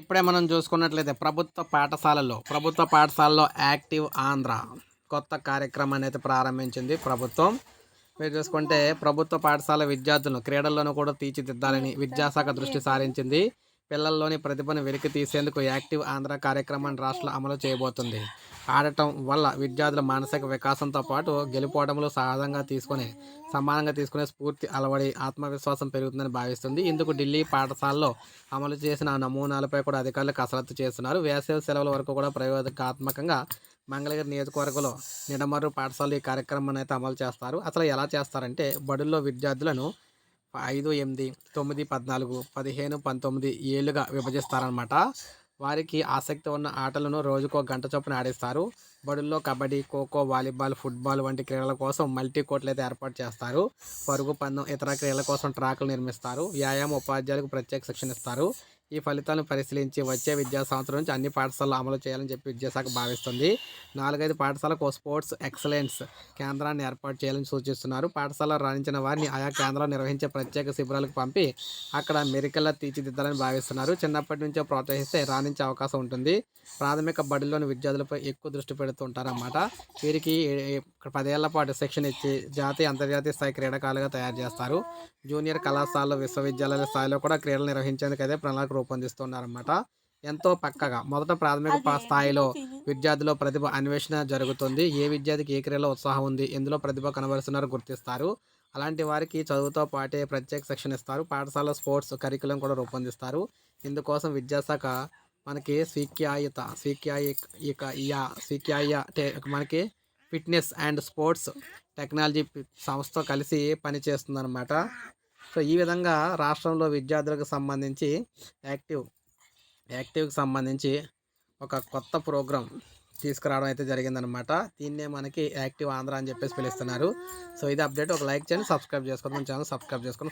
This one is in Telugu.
ఇప్పుడే మనం చూసుకున్నట్లయితే ప్రభుత్వ పాఠశాలలో యాక్టివ్ ఆంధ్ర కొత్త కార్యక్రమాన్ని అయితే ప్రారంభించింది ప్రభుత్వం. మీరు చూసుకుంటే ప్రభుత్వ పాఠశాల విద్యార్థులను క్రీడల్లోనూ కూడా తీర్చిదిద్దాలని విద్యాశాఖ దృష్టి సారించింది. పిల్లల్లోని ప్రతిభను వెలికి తీసేందుకు యాక్టివ్ ఆంధ్ర కార్యక్రమాన్ని రాష్ట్రంలో అమలు చేయబోతుంది. ఆడటం వల్ల విద్యార్థుల మానసిక వికాసంతో పాటు గెలుపోవడంలో సమానంగా తీసుకునే స్ఫూర్తి అలవడి ఆత్మవిశ్వాసం పెరుగుతుందని భావిస్తుంది. ఇందుకు ఢిల్లీ పాఠశాలలో అమలు చేసిన నమూనాలపై కూడా అధికారులు కసరత్తు చేస్తున్నారు. వేసవి సెలవుల వరకు కూడా ప్రయోగాత్మకంగా మంగళగిరి నియోజకవర్గంలో నిడమర్రు పాఠశాలలో ఈ కార్యక్రమాన్ని అయితే అమలు చేస్తారు. అసలు ఎలా చేస్తారంటే బడుల్లో విద్యార్థులను 5, 8, 9, 14, 15, 19 ఏళ్ళుగా విభజిస్తారనమాట. వారికి ఆసక్తి ఉన్న ఆటలను రోజుకో గంట చొప్పున ఆడిస్తారు. బడుల్లో కబడ్డీ, ఖోఖో, వాలీబాల్, ఫుట్బాల్ వంటి క్రీడల కోసం మల్టీ కోర్టులు అయితే ఏర్పాటు చేస్తారు. పరుగు పందెం, ఇతర క్రీడల కోసం ట్రాక్లు నిర్మిస్తారు. వ్యాయామ ఉపాధ్యాయులకు ప్రత్యేక శిక్షణ ఇస్తారు. ఈ ఫలితాలను పరిశీలించి వచ్చే విద్యా సంవత్సరం నుంచి అన్ని పాఠశాలలు అమలు చేయాలని చెప్పి విద్యాశాఖ భావిస్తుంది. 4-5 పాఠశాలకు స్పోర్ట్స్ ఎక్సలెన్స్ కేంద్రాన్ని ఏర్పాటు చేయాలని సూచిస్తున్నారు. పాఠశాలలో రాణించిన వారిని ఆయా కేంద్రాలు నిర్వహించే ప్రత్యేక శిబిరాలకు పంపి అక్కడ మెరికల్లా తీర్చిదిద్దాలని భావిస్తున్నారు. చిన్నప్పటి నుంచే ప్రోత్సహిస్తే రాణించే అవకాశం ఉంటుంది. ప్రాథమిక బడిలోని విద్యార్థులపై ఎక్కువ దృష్టి పెడుతుంటారన్నమాట. వీరికి 10 ఏళ్ల పాటు శిక్షణ ఇచ్చి జాతీయ అంతర్జాతీయ స్థాయి క్రీడాకారులుగా తయారు చేస్తారు. జూనియర్ కళాశాలలో విశ్వవిద్యాలయాల స్థాయిలో కూడా క్రీడలు నిర్వహించేందుకైతే ప్రణాళిక రూపొందిస్తున్నారన్నమాట. ఎంతో పక్కగా మొదట ప్రాథమిక స్థాయిలో విద్యార్థుల ప్రతిభ అన్వేషణ జరుగుతుంది. ఏ విద్యార్థికి ఏ క్రీడలో ఉత్సాహం ఉంది, ఎందులో ప్రతిభ కనబరుస్తున్నారో గుర్తిస్తారు. అలాంటి వారికి చదువుతో పాటే ప్రత్యేక శిక్షణ ఇస్తారు. పాఠశాల స్పోర్ట్స్ కరికులం కూడా రూపొందిస్తారు. ఇందుకోసం విద్యాశాఖ మనకి మనకి ఫిట్నెస్ అండ్ స్పోర్ట్స్ టెక్నాలజీ సంస్థతో కలిసి పనిచేస్తుందన్నమాట. సో ఈ విధంగా రాష్ట్రంలో విద్యార్థులకు సంబంధించి యాక్టివ్కి సంబంధించి ఒక కొత్త ప్రోగ్రాం తీసుకురావడం అయితే జరిగిందనమాట. దీన్నే మనకి యాక్టివ్ ఆంధ్ర అని చెప్పేసి పిలుస్తున్నారు. సో ఇది అప్డేట్. ఒక లైక్ చేయండి, సబ్స్క్రైబ్ చేసుకోండి, మన ఛానల్ సబ్స్క్రైబ్ చేసుకోండి.